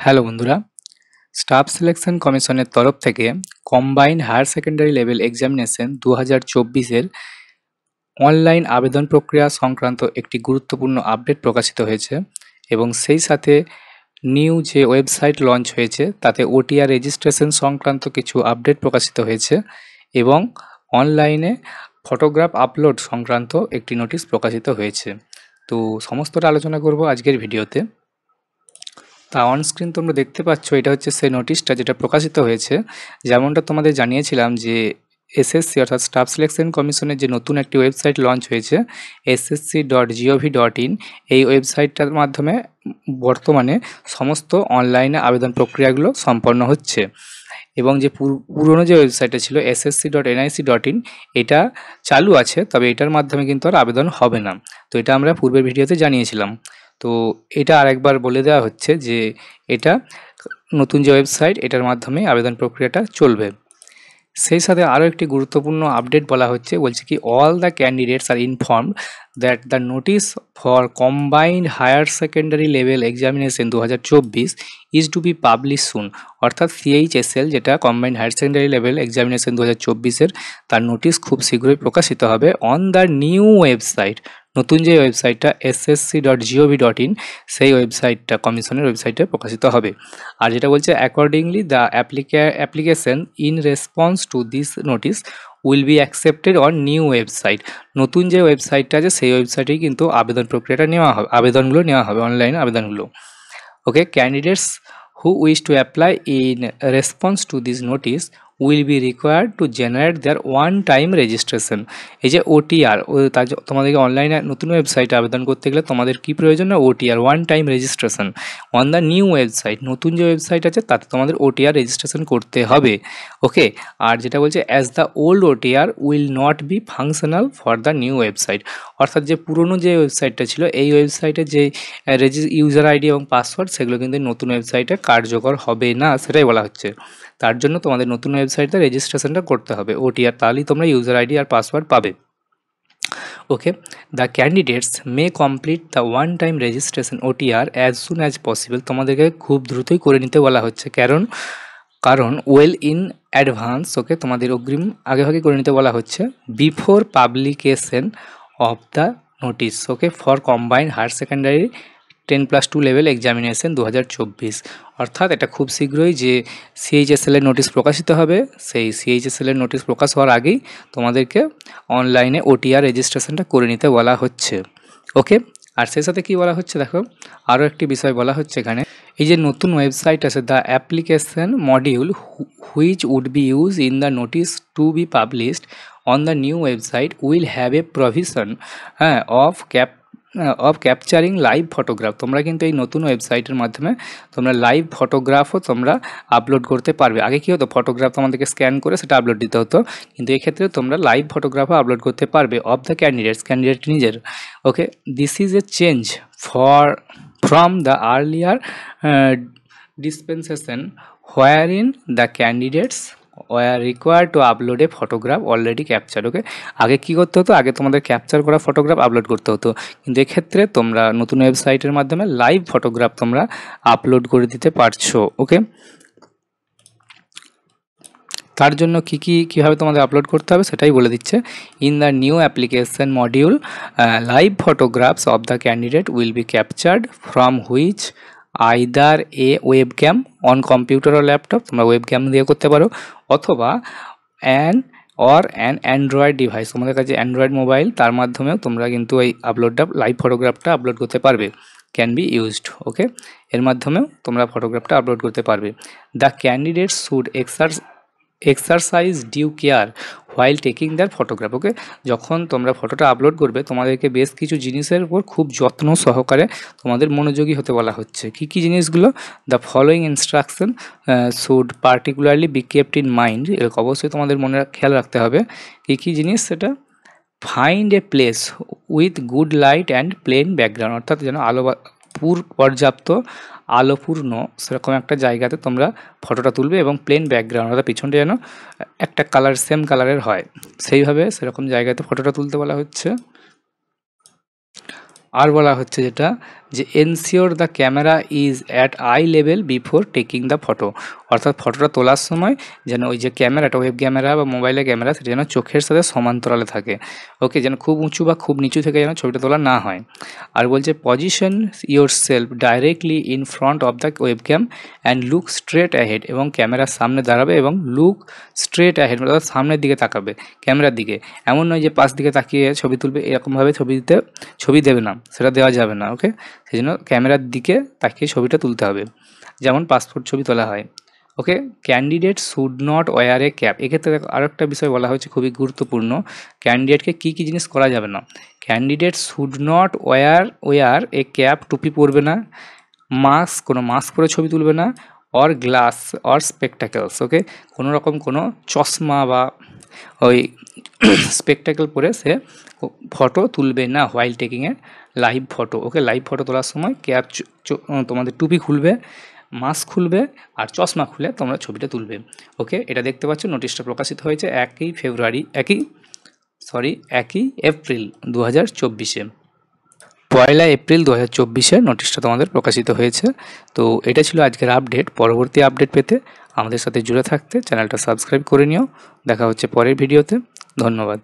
Hello বন্ধুরা, staff selection কমিশনের তরফ থেকে combined higher secondary level examination 2024-এর অনলাইন আবেদন প্রক্রিয়া সংক্রান্ত একটি গুরুত্বপূর্ণ আপডেট প্রকাশিত হয়েছে এবং সেই সাথে নিউ যে ওয়েবসাইট লঞ্চ হয়েছে তাতে ওটিআর রেজিস্ট্রেশন সংক্রান্ত কিছু আপডেট প্রকাশিত হয়েছে এবং অনলাইনে ফটোগ্রাফ আপলোড সংক্রান্ত একটি নোটিশ প্রকাশিত হয়েছে। তো সমস্তটা আলোচনা করব আজকের ভিডিওতে। তা অন স্ক্রিন তোমরা দেখতে পাচ্ছ, এটা হচ্ছে সেই নোটিশটা যেটা প্রকাশিত হয়েছে। যেমনটা তোমাদের জানিয়েছিলাম যে এসএসসি অর্থাৎ স্টাফ সিলেকশন কমিশনের যে নতুন একটি ওয়েবসাইট লঞ্চ হয়েছে ssc.gov.in, এই ওয়েবসাইটটার মাধ্যমে বর্তমানে সমস্ত অনলাইনে আবেদন প্রক্রিয়াগুলো সম্পন্ন হচ্ছে এবং যে পুরনো যে ওয়েবসাইটটা ছিল ssc.nic.in, এটা চালু আছে, তবে এটার মাধ্যমে কিন্তু আর আবেদন হবে না। তো এটা আমরা পূর্বের ভিডিওতে জানিয়েছিলাম। তো এটা আরেকবার বলে দেওয়া হচ্ছে যে এটা নতুন যে ওয়েবসাইট, এটার মাধ্যমে আবেদন প্রক্রিয়াটা চলবে। সেই সাথে আরও একটি গুরুত্বপূর্ণ আপডেট বলছে কি all the candidates are informed that the notice for combined higher secondary level examination 2024 is to be publish soon. অর্থাৎ সিএইচএসএল, যেটা combined higher secondary level examination 2024-এর, তার নোটিশ খুব শীঘ্রই প্রকাশিত হবে অন দ্য নিউ ওয়েবসাইট। নতুন যে ওয়েবসাইটটা ssc.gov.in, সেই ওয়েবসাইটটা কমিশনের ওয়েবসাইটে প্রকাশিত হবে। আর যেটা বলছে accordingly the application in response to this notice will be accepted on new website. নতুন যে ওয়েবসাইটটা আছে সেই ওয়েবসাইটেই কিন্তু আবেদন প্রক্রিয়াটা নেওয়া হবে, আবেদনগুলো নেওয়া হবে, অনলাইনে আবেদনগুলো। ওকে, candidates who wish to apply in response to this notice will be required to generate their one time registration। এই যে ওটিআর, তোমাদেরকে অনলাইনে নতুন ওয়েবসাইটে আবেদন করতে গেলে তোমাদের কি প্রয়োজন? না OTR, one time registration on the new website. নতুন যে ওয়েবসাইট আছে তাতে তোমাদের ওটিআর রেজিস্ট্রেশন করতে হবে। ওকে, আর যেটা বলছে as the old OTR will not be functional for the new website. অর্থাৎ যে পুরনো যে ওয়েবসাইটটা ছিল, এই ওয়েবসাইটে যে ইউজার আইডি এবং পাসওয়ার্ড, সেগুলো কিন্তু নতুন ওয়েবসাইটে কার্যকর হবে না, সেটাই বলা হচ্ছে। তার জন্য তোমাদের নতুন ওয়েবসাইটে রেজিস্ট্রেশনটা করতে হবে ওটিআর, তাহলেই তোমরা ইউজার আইডি আর পাসওয়ার্ড পাবে। Okay, the candidates may complete the one time registration OTR as soon as possible. তোমাদেরকে খুব দ্রুতই করে নিতে বলা হচ্ছে, কারণ ওয়েল ইন অ্যাডভান্স। ওকে, তোমাদের অগ্রিম আগেভাগে করে নিতে বলা হচ্ছে before publication of the notice. Okay, for combined higher secondary 10+2 level examination 2024। অর্থাৎ এটা খুব শীঘ্রই যে সিএইচএসএল এর নোটিশ প্রকাশিত হবে, সেই সিএইচএসএল এর নোটিশ প্রকাশ হওয়ার আগেই তোমাদেরকে অনলাইনে ওটিআর রেজিস্ট্রেশনটা করে নিতে বলা হচ্ছে। ওকে, আর সেই সাথে কী বলা হচ্ছে দেখো, আরও একটি বিষয় বলা হচ্ছে এখানে। এই যে নতুন ওয়েবসাইট আছে, the application module which would be use in the notice to be published on the new website will have a provision of capturing live photograph. তোমরা কিন্তু এই নতুন ওয়েবসাইটের মাধ্যমে তোমরা লাইভ ফটোগ্রাফও তোমরা আপলোড করতে পারবে। আগে কী হতো, ফটোগ্রাফ তোমাদেরকে স্ক্যান করে সেটা আপলোড দিতে হতো, কিন্তু এক্ষেত্রে তোমরা লাইভ ফটোগ্রাফও আপলোড করতে পারবে অফ দ্য ক্যান্ডিডেট নিজের। Okay, this is a change from the earlier dispensation wherein the candidates were required to upload a photograph already captured। ওকে, আগে কী করতে হতো, আগে তোমাদের ক্যাপচার করা ফটোগ্রাফ আপলোড করতে হতো, কিন্তু এক্ষেত্রে তোমরা নতুন ওয়েবসাইটের মাধ্যমে লাইভ ফটোগ্রাফ তোমরা আপলোড করে দিতে পারছো। ওকে, তার জন্য কীভাবে তোমাদের আপলোড করতে হবে সেটাই বলে দিচ্ছে। In the new application module live photographs of the candidate will be captured from which either a webcam on computer ও ল্যাপটপ, তোমরা ওয়েবক্যাম দিয়ে করতে পারো, অথবা অ্যান অ্যান্ড্রয়েড ডিভাইস, তোমাদের কাছে অ্যান্ড্রয়েড মোবাইল, তার মাধ্যমেও তোমরা কিন্তু এই লাইভ ফটোগ্রাফটা আপলোড করতে পারবে, ক্যান বি ইউজড। ওকে, এর মাধ্যমেও তোমরা ফটোগ্রাফটা আপলোড করতে পারবে। The candidates should exercise due care while taking their photograph. Okay, যখন তোমরা ফটোটা আপলোড করবে তোমাদেরকে বেশ কিছু জিনিসের উপর খুব যত্ন সহকারে তোমাদের মনোযোগী হতে বলা হচ্ছে। কী জিনিসগুলো? The following instruction should particularly be kept in mind. এরকম অবশ্যই তোমাদের মনে খেয়াল রাখতে হবে। কী জিনিস সেটা? Find a place with good light and plain background. অর্থাৎ যেন পর্যাপ্ত আলোপূর্ণ সেরকম একটা জায়গাতে তোমরা ফটোটা তুলবে এবং প্লেন ব্যাকগ্রাউন্ড, অর্থাৎ পিছনটা যেন একটা কালার, সেম কালারের হয়, সেইভাবে সেরকম জায়গাতে ফটোটা তুলতে বলা হচ্ছে। আর বলা হচ্ছে যেটা, যে ensure the camera is at I level before taking the photo, অর্থাৎ ফটোটা তোলার সময় যেন ওই যে ক্যামেরাটা, ওয়েব ক্যামেরা বা মোবাইলের ক্যামেরা, সেটা যেন চোখের সাথে সমান্তরালে থাকে। ওকে, যেন খুব উঁচু বা খুব নিচু থেকে যেন ছবিটা তোলা না হয়। আর বলছে position yourself directly in front of the webcam and look straight ahead, এবং ক্যামেরার সামনে দাঁড়াবে এবং লুক স্ট্রেট অ্যাহেড, অর্থাৎ সামনের দিকে তাকাবে ক্যামেরার দিকে। এমন নয় যে পাশ দিকে তাকিয়ে ছবি তুলবে, এরকমভাবে ছবি দেবে না, সেটা দেওয়া যাবে না। ওকে, সেই জন্য ক্যামেরার দিকে তাকিয়ে ছবিটা তুলতে হবে, যেমন পাসপোর্ট ছবি তোলা হয়। Okay, candidate should not wear a cap. এক্ষেত্রে আরও একটা বিষয় বলা হয়েছে খুবই গুরুত্বপূর্ণ, ক্যান্ডিডেটকে কী কী জিনিস করা যাবে না। Candidate should not wear a cap, টুপি পরবে না, কোনো মাস্ক পরে ছবি তুলবে না, or glass or spectacles. Okay, কোনো রকম কোনো চশমা বা ওই স্পেকটাকেল পরে সে ফটো তুলবে না while taking a live photo. Okay, live photo তোলার সময় ক্যাপ, তোমাদের টুপি খুলবে, মাস্ক খুলবে আর চশমা খুলে তোমরা ছবিটা তুলবে। ওকে, এটা দেখতে পাচ্ছ নোটিশটা প্রকাশিত হয়েছে 1 এপ্রিল 2024-এ। 1 এপ্রিল 2024-এ নোটিশটা তোমাদের প্রকাশিত হয়েছে। তো এটা ছিল আজকের আপডেট। পরবর্তী আপডেট পেতে আমাদের সাথে জুড়ে থাকতে চ্যানেলটা সাবস্ক্রাইব করে নিও। দেখা হচ্ছে পরের ভিডিওতে। ধন্যবাদ।